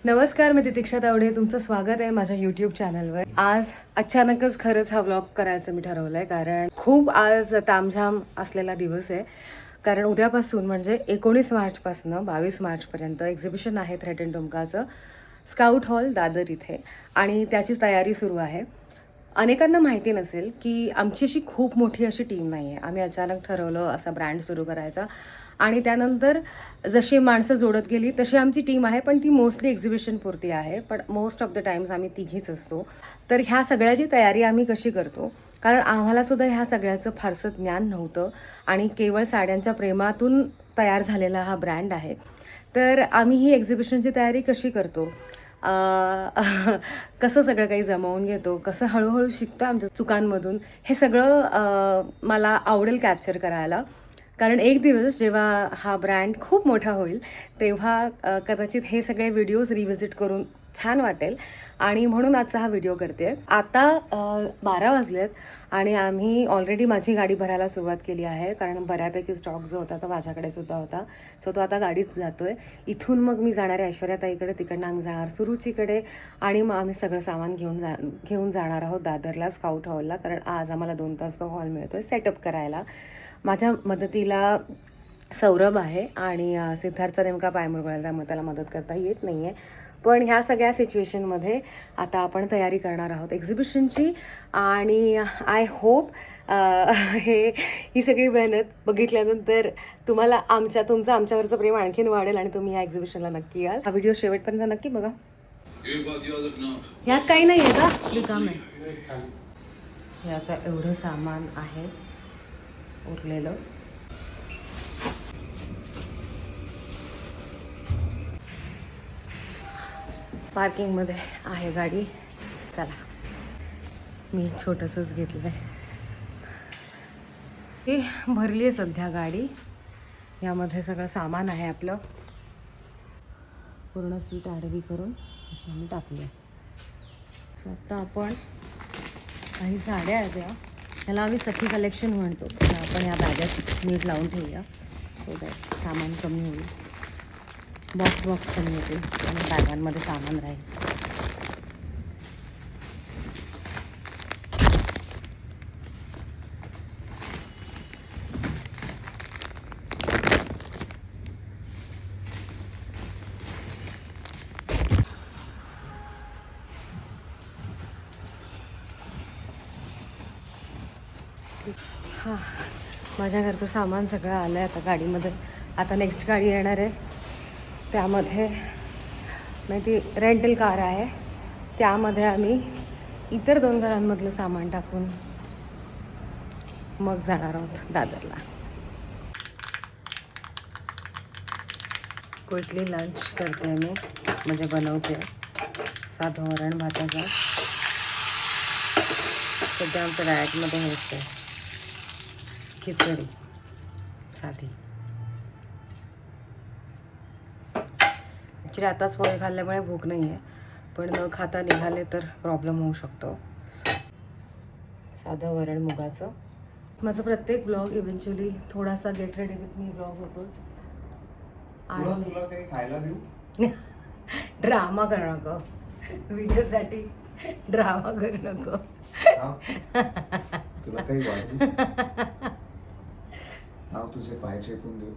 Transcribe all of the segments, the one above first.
नमस्कार, मी तितिक्षा तावडे. तुमचं स्वागत आहे माझ्या यूट्यूब चॅनलवर. आज अचानकच खरंच हा व्लॉग करायचं मी ठरवलं आहे, कारण खूप आज तामझाम असलेला दिवस आहे. कारण उद्यापासून म्हणजे 19 मार्चपासून 22 मार्चपर्यंत एक्झिबिशन आहे थ्रेट अँड टुमकाचं स्काउट हॉल दादर इथे, आणि त्याची तयारी सुरू आहे. अनेकांना माहिती नसेल की आमची अशी खूप मोठी अशी टीम नाही आहे. आम्ही अचानक ठरवलं असा ब्रँड सुरू करायचा, आणि त्यानंतर जशी माणसं जोडत गेली तशी आमची टीम आहे, पण ती मोस्टली एक्झिबिशनपुरती आहे. पण मोस्ट ऑफ द टाईम्स आम्ही तिघीच असतो. तर ह्या सगळ्याची तयारी आम्ही कशी करतो, कारण आम्हालासुद्धा ह्या सगळ्याचं फारसं ज्ञान नव्हतं, आणि केवळ साड्यांच्या प्रेमातून तयार झालेला हा ब्रँड आहे. तर आम्ही ही एक्झिबिशनची तयारी कशी करतो, कसं सगळं काही जमवून घेतो, कसं हळूहळू शिकतो आमच्या चुकांमधून, हे सगळं मला आवडेल कॅप्चर करायला. कारण एक दिवस जेव्हा हा ब्रँड खूप मोठा होईल तेव्हा कदाचित हे सगळे व्हिडिओज रिव्हिजिट करून छान वाटेल, आणि म्हणून आजचा हा व्हिडिओ करते. आता 12 वाजलेत आणि आम्ही ऑलरेडी माझी गाडी भरायला सुरुवात केली आहे, कारण बऱ्यापैकी स्टॉक जो होता तो माझ्याकडे सुद्धा होता. सो तो आता गाडीत जातो आहे. इथून मग मी जाणार आहे ऐश्वर्याताईकडे, तिकडनं आम्ही जाणार सुरुचीकडे, आणि मग आम्ही सगळं सामान घेऊन जाणार आहोत दादरला स्काउट हॉलला, कारण आज आम्हाला 2 तास तो हॉल मिळतो आहे सेटअप करायला. माझ्या मदतीला सौरभ आहे, आणि सिद्धार्थचा नेमका पाय मुरगळला, त्यामुळे त्याला मदत करता येत नाही आहे. पण ह्या सगळ्या सिच्युएशनमध्ये आता आपण तयारी करणार आहोत एक्झिबिशनची, आणि आय होप ही सगळी मेहनत बघितल्यानंतर तुम्हाला तुमचं आमच्यावरचं प्रेम आणखीन वाढेल, आणि तुम्ही ह्या एक्झिबिशनला नक्की याल. हा व्हिडिओ शेवटपर्यंत नक्की बघा. यात काही नाही आहे का, रिकाम आहे. हे आता एवढं सामान आहे उरलेलं. पार्किंगमध्ये आहे गाडी. चला, मी छोटंसंच घेतलं आहे. ही भरली आहे सध्या गाडी. यामध्ये सगळं सामान आहे आपलं. पूर्ण सीट आडवी करून अशी आम्ही टाकली आहे. सो आता आपण काही साड्या आहेत ह्याला आम्ही सखी कलेक्शन म्हणतो, तर आपण या बॅगेत नीट लावून ठेवूया, सो दॅट सामान कमी होईल, बॉक्स कमी होतील, आणि बॅगांमध्ये सामान राहील. हां, माझ्या घरचं सामान सगळं आलं आहे आता गाडीमध्ये. आता नेक्स्ट गाडी येणार आहे, त्यामध्ये ती रेंटल कार आहे, त्यामध्ये आम्ही इतर 2 घरांमधलं सामान टाकून मग जाणार आहोत दादरला. क्विकली लंच करते मी, म्हणजे बनवते साधं वरण भाताचा. सध्या आमच्या डाएटमध्ये हेच आहे, खिचडी साधी. ॲक्च्युली आताच पोहे खाल्ल्यामुळे भूक नाही आहे, पण न खाता निघाले तर प्रॉब्लेम होऊ शकतो. साधं वरण मुगाचं. माझं प्रत्येक ब्लॉग इव्हेंच्युअली थोडासा get ready with me blog होतोच. आणि तुला काही खायला देऊ? ड्रामा करू नको व्हिडिओसाठी, ड्रामा करू नको. तुला काही वाटू? तुझे पाय चेपून देऊ?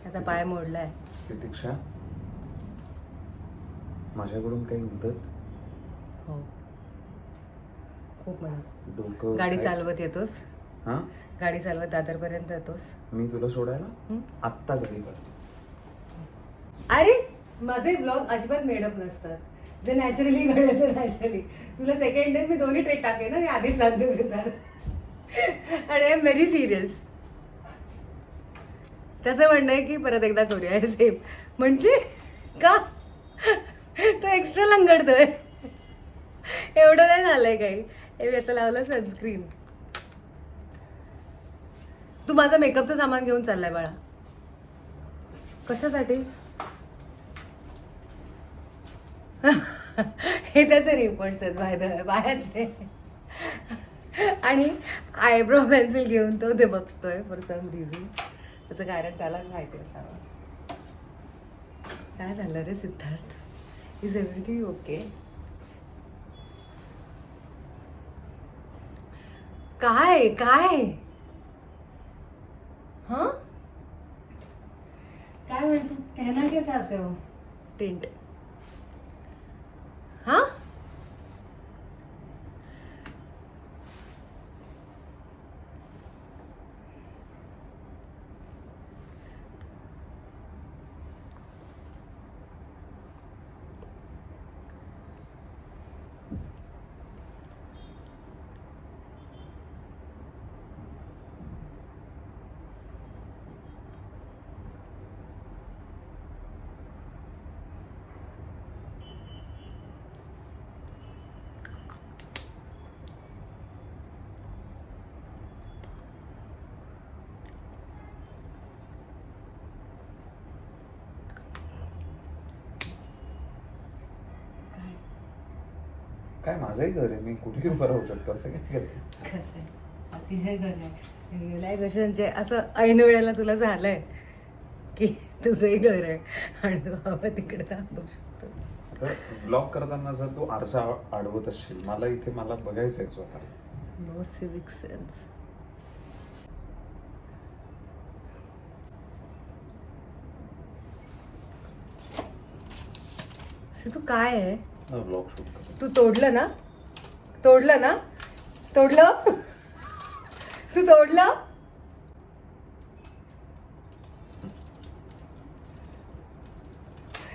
आता पाय मोडलाय. प्रतीक्षा, माझ्याकडून काही मदत? हो, खूप मदत. डोकं गाडी चालवत येतोस? हां, गाडी चालवत दादरपर्यंत येतोस? मी तुला सोडायला आत्ता घरी करतो. अरे, माझे ब्लॉग अजिबात मेडअप नसतात. जे नॅचरली घडेल ते नॅचरली. तुला सेकंड डे मी दोन्ही ट्रेक टाके ना, मी आधीच सांगते सिद्धार्थ, आणि आय एम व्हेरी सिरियस. त्याचं म्हणणं आहे की परत एकदा करूया हे सेम. म्हणजे का तो एक्स्ट्रा लंगडतोय, एवढं नाही झालंय काही. हे मी आता लावलं सनस्क्रीन. तू माझा मेकअपचं सामान घेऊन चाललाय बाळा, कशासाठी? हे त्याचे रिपोर्ट्स आहेत बाहेरचे. आणि आयब्रो पेन्सिल घेऊन तो ते बघतोय फॉर सम रिझन्स. त्याचं कारण त्यालाच माहिती असावं. काय झालं रे सिद्धार्थ? Is everything okay? काय काय हाँ काय म्हणतो? कहना क्या चाहते हो? टेंट हाँ काय माझंही घर आहे, मी कुठेही उभं राहू शकतो, असं काय करतो. अतिशय घर आहे. रिअलायझेशन म्हणजे असं ऐन वेळेला तुला झालंय की तुझंही घर आहे आणि तू हवं तिकडे थांबू शकतो. ब्लॉग करताना जर तू आरसा अडवत असशील, मला इथे मला बघायचं आहे स्वतःला. No civic sense. तू काय आहे? ब्लॉग शूट कर. तू तोडलं ना? तोडलं ना? तोडलं? तू तोडलं?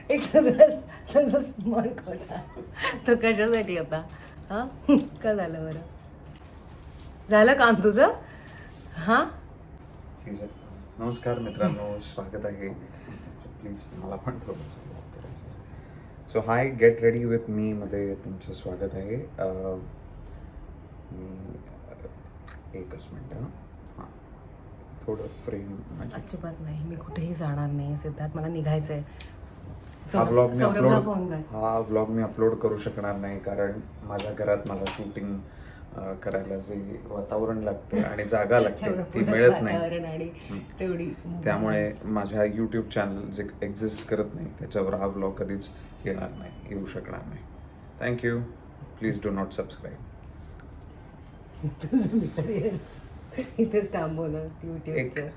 एक तुझा स्मर्क होता तो कशासाठी होता? हा का झालं बरं? झालं काम तुझं? हा ठीक आहे. नमस्कार मित्रांनो, स्वागत आहे. प्लीज मला पण थोडंसं ब्लॉग करायचं आहे. So high, get ready with me मध्ये तुमचं स्वागत आहे. एकच मिनटं. हां, थोडं फ्रेम म्हणजे अजिबात नाही. मी कुठेही जाणार नाही सिद्धार्थ. मला निघायचंय. हा ब्लॉग मी सौरभला फोन कर. हा ब्लॉग मी अपलोड करू शकणार नाही, कारण माझ्या घरात मला शूटिंग करायला जे वातावरण लागतं आणि जागा लागते ती मिळत नाही. वातावरण आणि तेवढी त्यामुळे माझ्या यूट्यूब चॅनल जे एक्झिस्ट करत नाही त्याच्यावर हा ब्लॉग कधीच येणार नाही, येऊ शकणार नाही. Thank you. Please do not subscribe. तुझं करिअर इथेच थांबवलं युट्यूबचं.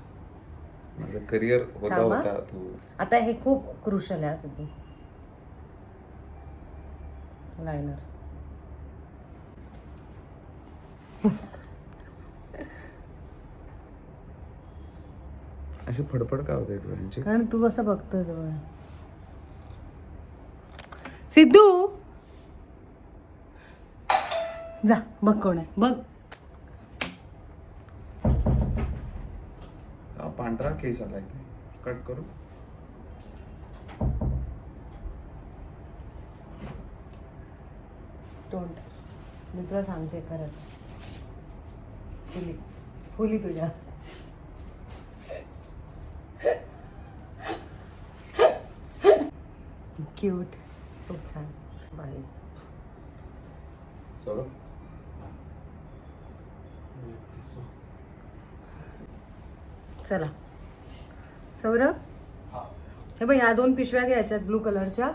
माझं करिअर होता थांबा. होता तू आता हे खूप क्रुशल आहे सिद्धू. लायनर अशी फडफड का होते डोळ्यांची? कारण तू असं बघतोय जवळ. सिद्धू जा बघ कोण आहे बघ. पांढरा केस आलाय ते कट करू. डोंट. मी तुला सांगते खरंच. फुली फुली तुझ्या. क्यूट. खूप छान. बाय. सौरभ, चला सौरभ, हे बघ ह्या 2 पिशव्या घ्यायच्यात ब्लू कलरच्या.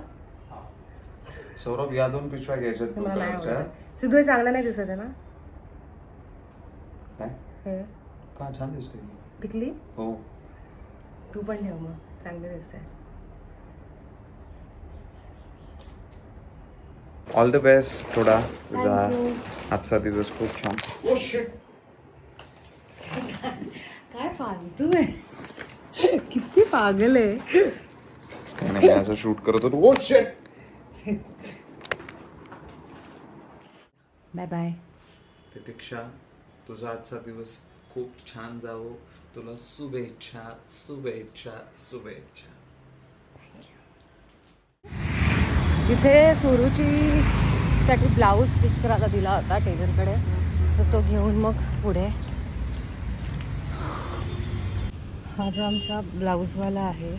सौरभ, या 2 पिशव्या घ्यायच्यात हे blue मला नाही colorच्या. आवडत. सिद्धू हे चांगलं नाही दिसत आहे ना? काय हे का छान दिसते? टिकली हो. तू पण ठेव मग, चांगले दिसतंय. ऑल द बेस्ट थोडा तुझा Thank you. आजचा दिवस खूप छान. Oh shit. काय फालतू आहे. किती पागल आहे. मी असं शूट करत होतो. Oh shit. Bye bye. Pratiksha, तुझा आजचा दिवस खूप छान जावो. तुला शुभेच्छा शुभेच्छा शुभेच्छा. इथे सुरुची साठी ब्लाऊज स्टिच करायला दिला होता टेलरकडे, तर तो घेऊन मग पुढे. हा जो आमचा ब्लाऊजवाला आहे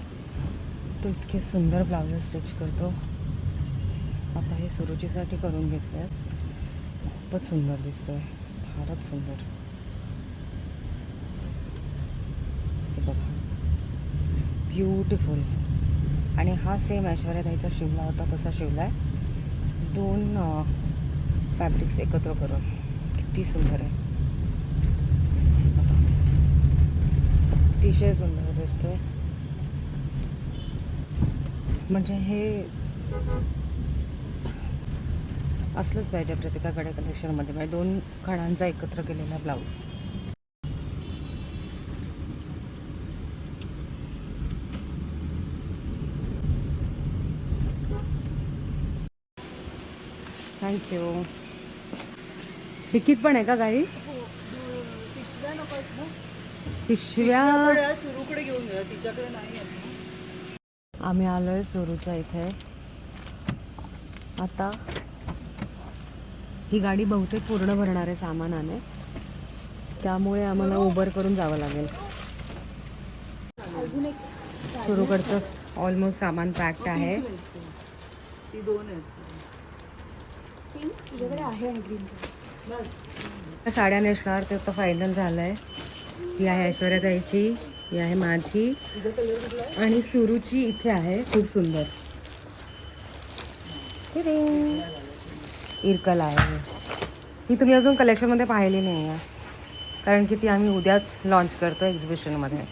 तो इतके सुंदर ब्लाऊज स्टिच करतो. आता हे सुरुचीसाठी करून घेतलं. खूपच सुंदर दिसतोय, फारच सुंदर. हे बघा, ब्युटिफुल. आणि हा सेम ऐश्वर्या ताईचा शिवला होता तसा शिवला आहे. 2 फॅब्रिक्स एकत्र करून. किती सुंदर आहे, अतिशय सुंदर दिसतोय. म्हणजे हे असलंच पाहिजे प्रत्येकाकडे कलेक्शनमध्ये. म्हणजे 2 खणांचा एकत्र केलेला ब्लाऊज. थँक्यू. तिकीट पण आहे का गाडी? पिशव्या सुरूकडे घेऊन जा, तिच्याकडे नाही. आम्ही आलोय सुरूच्या इथे. आता ही गाडी बहुतेक पूर्ण भरणार आहे सामानाने, त्यामुळे आम्हाला उबर करून जावं लागेल. सुरूकडचं ऑलमोस्ट सामान पॅक्ड आहे. ती 2 आहेत. तुझ्याकडे आहे ग्रीन बस. साड्या नेसणार ते आता फायनल झालं आहे. ही आहे ऐश्वर्या ताईची, ही आहे माझी, आणि सुरूची इथे आहे. खूप सुंदर इरकल आहे. ही तुम्ही अजून कलेक्शनमध्ये पाहिली नाही आहे, कारण की ती आम्ही उद्याच लॉन्च करतो एक्झिबिशनमध्ये.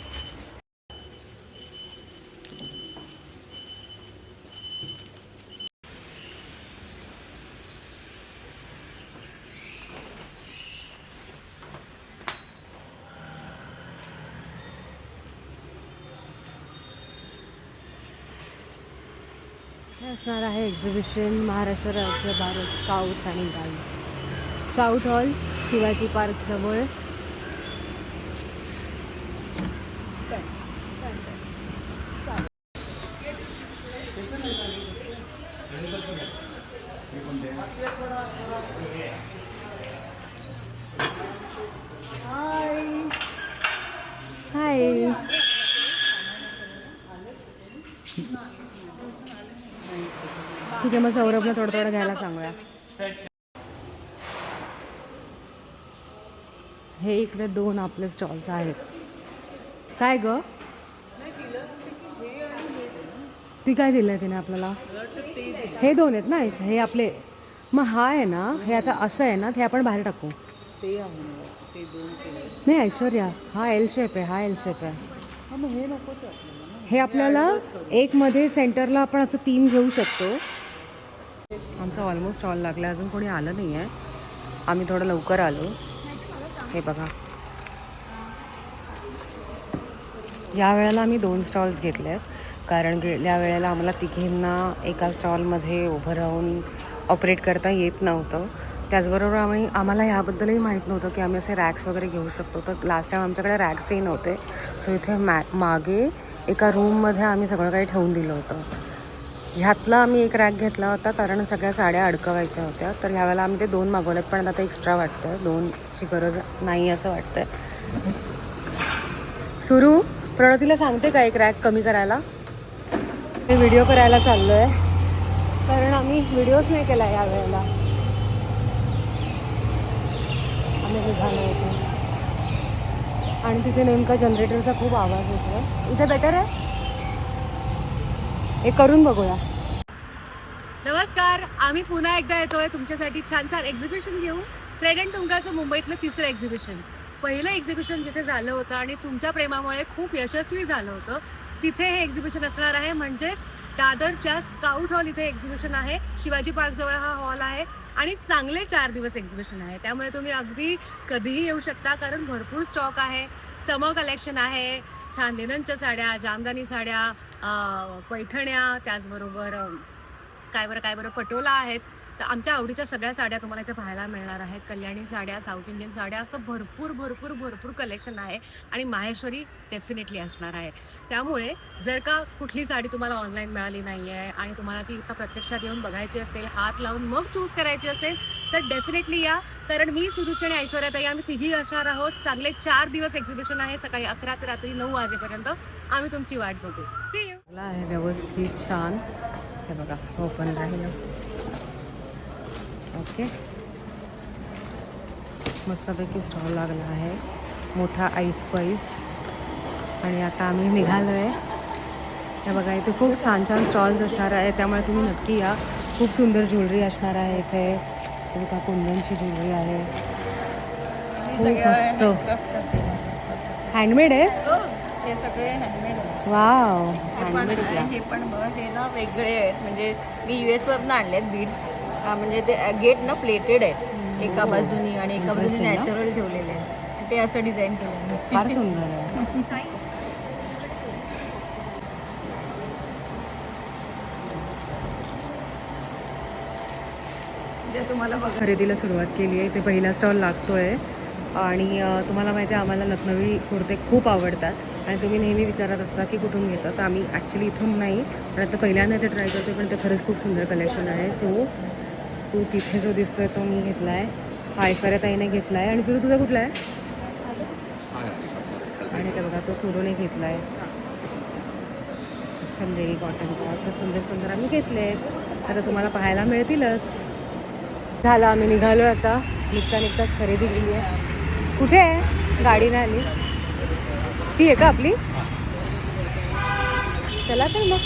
हे असणार आहे एक्झिबिशन महाराष्ट्र राज्य भारत स्काउट आणि guide. Scout hall, Shivaji park जवळ. हाय. ठीक आहे, मग सौरभला थोडं थोडं घ्यायला सांगूया. हे इकडे 2 आपले स्टॉल्स आहेत. काय ग, ती काय दिलं तिने आपल्याला? हे 2 आहेत ना, हे आपले. मग हा आहे ना, हे आता असं आहे ना, ते आपण बाहेर टाकू. ते आहे ते 2 केले. नाही ऐश्वर्या, हा एल शेप आहे, हा एल शेप आहे. हा मग हे नकोच आपल्याला ना. हे आपल्याला एक मध्ये सेंटरला आपण असं 3 घेऊ शकतो. आमचा ऑलमोस्ट स्टॉल लागला, अजून कोणी आलं नाही आहे. आम्ही थोडं लवकर आलो. हे बघा, या वेळेला आम्ही 2 स्टॉल्स घेतले आहेत, कारण गेल्या वेळेला आम्हाला तिघींना एका स्टॉलमध्ये उभं राहून ऑपरेट करता येत नव्हतं. त्याचबरोबर आम्हाला ह्याबद्दलही माहीत नव्हतं की आम्ही असे रॅक्स वगैरे घेऊ शकतो. तर लास्ट टाईम आमच्याकडे रॅक्सही नव्हते. सो इथे मागे एका रूममध्ये आम्ही सगळं काही ठेवून दिलं होतं. ह्यातला आम्ही एक रॅक घेतला होता, कारण सगळ्या साड्या अडकवायच्या होत्या. तर ह्यावेळेला आम्ही ते 2 मागवलेत, पण आता एक्स्ट्रा वाटतं आहे. 2ची गरज नाही असं वाटतं आहे. सुरू प्रणतीला सांगते का एक रॅक कमी करायला? ते व्हिडिओ करायला चाललो आहे, कारण आम्ही व्हिडिओच नाही केला यावेळेला. आम्ही निघालो होतो आणि तिथे नेमका जनरेटरचा खूप आवाज येतो. इथे बेटर आहे, हे करून बघूया. नमस्कार, आम्ही पुन्हा एकदा येतोय तुमच्यासाठी छान छान एक्झिबिशन घेऊन. ट्रेड तुमकाचं मुंबईतलं 3रं एक्झिबिशन. पहिलं एक्झिबिशन जिथे झालं होतं आणि तुमच्या प्रेमामुळे खूप यशस्वी झालं होतं, तिथे हे एक्झिबिशन असणार आहे. म्हणजेच दादरच्या स्काउट हॉल इथे एक्झिबिशन आहे. शिवाजी पार्क जवळ हा हॉल आहे आणि चांगले 4 दिवस एक्झिबिशन आहे. त्यामुळे तुम्ही अगदी कधीही येऊ शकता, कारण भरपूर स्टॉक आहे. समर कलेक्शन आहे, छान लिननच्या साड्या, जामदानी साड्या, पैठण्या, त्याचबरोबर काय बरं पटोला आहेत. तर आमच्या आवडीच्या सगळ्या साड्या तुम्हाला इथे पाहायला मिळणार आहेत. कल्याणी साड्या, साऊथ इंडियन साड्या, असं भरपूर कलेक्शन आहे. आणि माहेश्वरी डेफिनेटली असणार आहे. त्यामुळे जर का कुठली साडी तुम्हाला ऑनलाईन मिळाली नाही आहे आणि तुम्हाला ती इथं प्रत्यक्षात येऊन बघायची असेल, हात लावून मग चूज करायची असेल, तर डेफिनेटली या. कारण मी, सुरुची आणि ऐश्वर्या ताई आम्ही तिघी असणार आहोत. चांगले 4 दिवस एक्झिबिशन आहे. सकाळी 11 ते रात्री 9 वाजेपर्यंत आम्ही तुमची वाट बघू. See you. आहे व्यवस्थित छान. हे बघा, ओपन राहिलं. ओके, मस्तपैकी स्टॉल लागला आहे, मोठा आईस पैस. आणि आता आम्ही निघालो आहे हे बघा इथे खूप छान छान स्टॉल्स असणार आहे, त्यामुळे तुम्ही नक्की या. खूप सुंदर ज्वेलरी असणार आहे इथे. हे बघा कुंदनची ज्वेलरी आहे, खूप मस्त. हँडमेड आहे. हे सगळे हँडमेड आहे. वाव, हे पण हँडमेड आहे, हे पण बघ, हे ना वेगळे आहेत. म्हणजे मी US वरनं आणलेत बीड्स. म्हणजे ते गेट ना प्लेटेड आहेत एका बाजूनी आणि एका बाजूनी Interesting ना? नॅचरल ठेवलेले आहेत. ते असं डिझाईन केलं मी. फार सुंदर आहे. जे तुम्हाला बघा खरेदीला सुरुवात केली आहे. इथे पहिला स्टॉल लागतोय आणि तुम्हाला माहिती आहे आम्हाला लखनवी कुर्ते खूप आवडतात आणि तुम्ही नेहमी विचारत असता की कुठून घेता, तर आम्ही ॲक्च्युली इथून नाही, पण आता पहिल्यांदा ते ट्राय करतो. पण ते खरंच खूप सुंदर कलेक्शन आहे. सो तू तिथे जो दिसतोय तो मी घेतला आहे, पायफऱ्या ताईने घेतला आहे. आणि सुरू तुझा कुठला आहे? आणि ते बघा तो सुरूने घेतला आहे चंदेरी कॉटनचा. असं सुंदर सुंदर आम्ही घेतले आहेत, आता तुम्हाला पाहायला मिळतीलच. झालं, आम्ही निघालो आता. निघताच खरेदी केली आहे. कुठे आहे गाडी? नाही आली ती आहे का आपली? चला तर मग.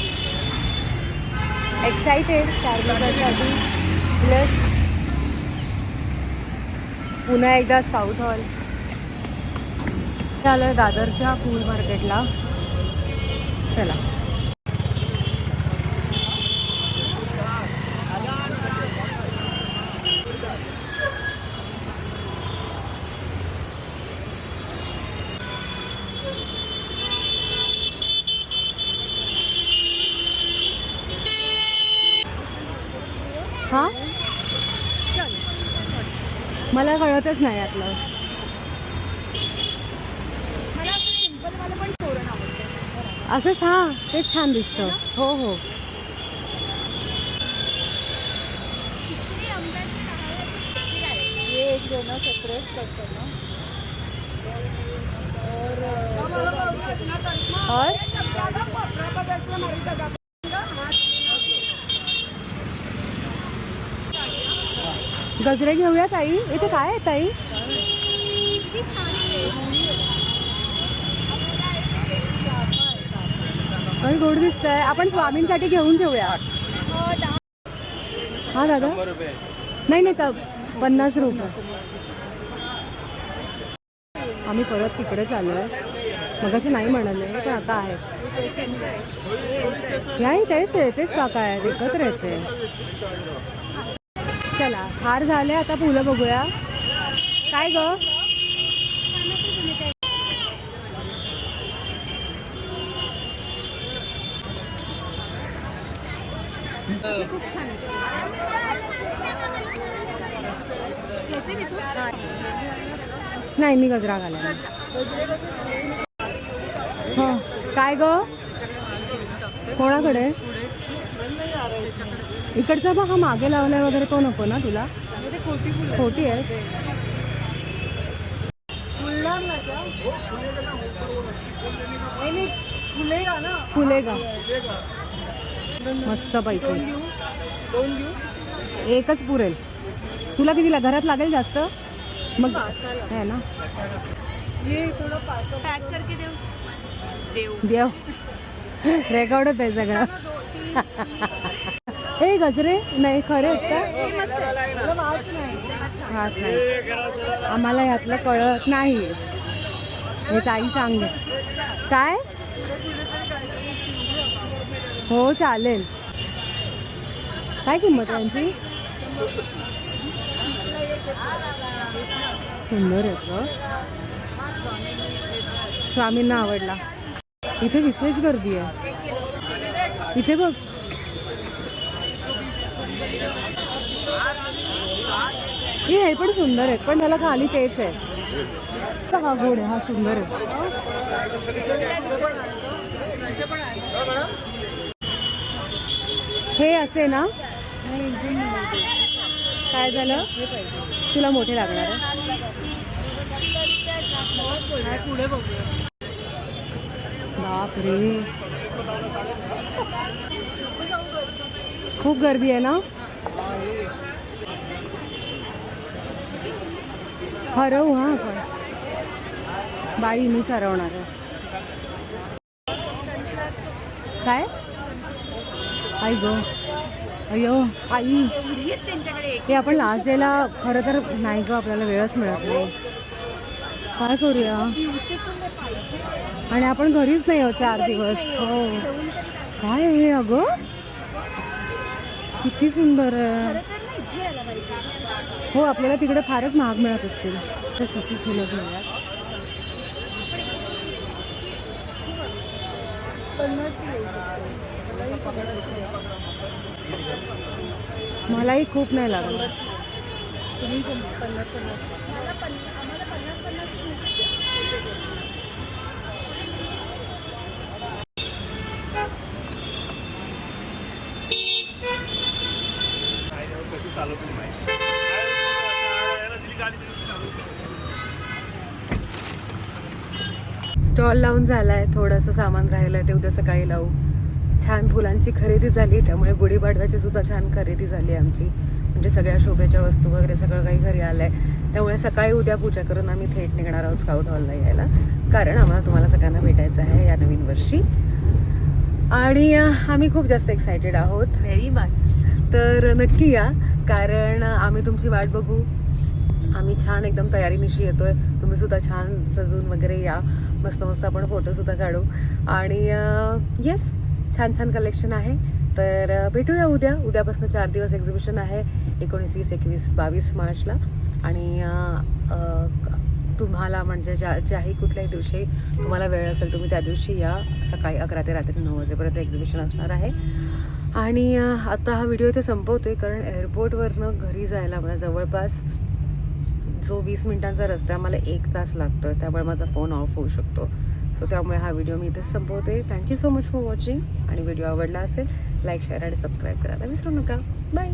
एक्साइटेड 4 लोकांसाठी प्लस पुन्हा एकदा स्काउट हॉल. आलोय दादरच्या फूल मार्केटला. चला. हां, मला कळतच नाही यातलं. असंच, हां तेच छान दिसतं. हो हो, हे एक देणं सेपरेट करतो ना. और गजरे घेऊया ताई. इथे काय आहे ताई? काही गोड दिसत आहे. आपण स्वामींसाठी घेऊन ठेवूया. हा दादा, नाही नाही तर 50 रुपये. आम्ही परत तिकडे चाललोय. मगाशी नाही म्हणाले पण आता आहे. नाही तेच आहे, तेच काका आहेत, एकत्र येते. चला, हार झाले, आता फुलं बघूया. काय ग? खूप छान नाही, मी गजरा घालायला. हां, काय ग? कोणाकडे? इकडचा बघ, हा मागे लावलाय वगैरे तो नको ना तुला? खोटी आहे. फुले का मस्त पैकी. दोन देऊ. एकच पुरेल तुला. कितीला घरात लागेल जास्त मग आहे ना. हे थोडं पॅक करके देऊ. देव रेकॉर्ड होत आहे सगळं. हे गजरे नाही खरे असतात. हाच नाही, आम्हाला यातलं कळत नाही. हे ताई सांगे काय. हो चालेल. काय किंमत आहे यांची? सुंदर आहेत ग. स्वामींना आवडला. इथे विशेष गर्दी आहे. इथे बघ, हे पण सुंदर आहेत, पण त्याला खाली तेच आहे. हा गोड आहे, हा सुंदर आहे. हे असे ना. काय झालं? तुला मोठे लागणार आहे. पुढे बघूया. बापरे, खूप गर्दी आहे ना. हरवू हा पण बाई मी हरवणार आहे. काय आई गो अयो आई हे आपण लास्ट डेला खरं तर नाही गं आपल्याला वेळच मिळत नाही. काय करूया आणि आपण घरीच नाही आहोत 4 दिवस. हो काय हे अगं किती सुंदर आहे. हो आपल्याला तिकडे फारच महाग मिळत असतील. तर सुशी फुलं घेऊयात. मलाही खूप नाही लागलं. स्टॉल लावून झालाय. थोडंसं सामान राहिलंय ते उद्या सकाळी लावू. छान फुलांची खरेदी झाली त्यामुळे गुढीपाडव्याची सुद्धा छान खरेदी झाली आमची. म्हणजे सगळ्या शोभेच्या वस्तू वगैरे सगळं काही घरी आलंय. त्यामुळे सकाळी उद्या पूजा करून आम्ही थेट निघणार आहोत स्काउट हॉलला यायला. कारण आम्हाला तुम्हाला सगळ्यांना भेटायचं आहे या नवीन वर्षी. आणि आम्ही खूप जास्त एक्सायटेड आहोत. Very much. तर नक्की या कारण आम्ही तुमची वाट बघू. आम्ही छान एकदम तयारीनिशी येतोय. तुम्ही सुद्धा छान सजून वगैरे या. मस्त मस्त आपण फोटोसुद्धा काढू. आणि येस छान छान कलेक्शन आहे. तर भेटूया उद्यापासून 4 दिवस एक्झिबिशन आहे 19, 20, 21, 22 मार्चला. आणि तुम्हाला म्हणजे ज्याही कुठल्याही दिवशी तुम्हाला वेळ असेल तुम्ही त्या दिवशी या. सकाळी 11 ते रात्री 9 वाजेपर्यंत एक्झिबिशन असणार आहे. आणि आता हा व्हिडिओ इथे संपवते कारण एअरपोर्टवरनं घरी जायला मला जवळपास जो 20 मिनिटांचा रस्ता आहे मला 1 तास लागतो आहे. त्यामुळे माझा फोन ऑफ होऊ शकतो. सो त्यामुळे हा व्हिडिओ मी इथेच संपवते. Thank you so much for watching. आणि व्हिडिओ आवडला असेल लाईक शेअर आणि सबस्क्राईब करायला विसरू नका. बाय.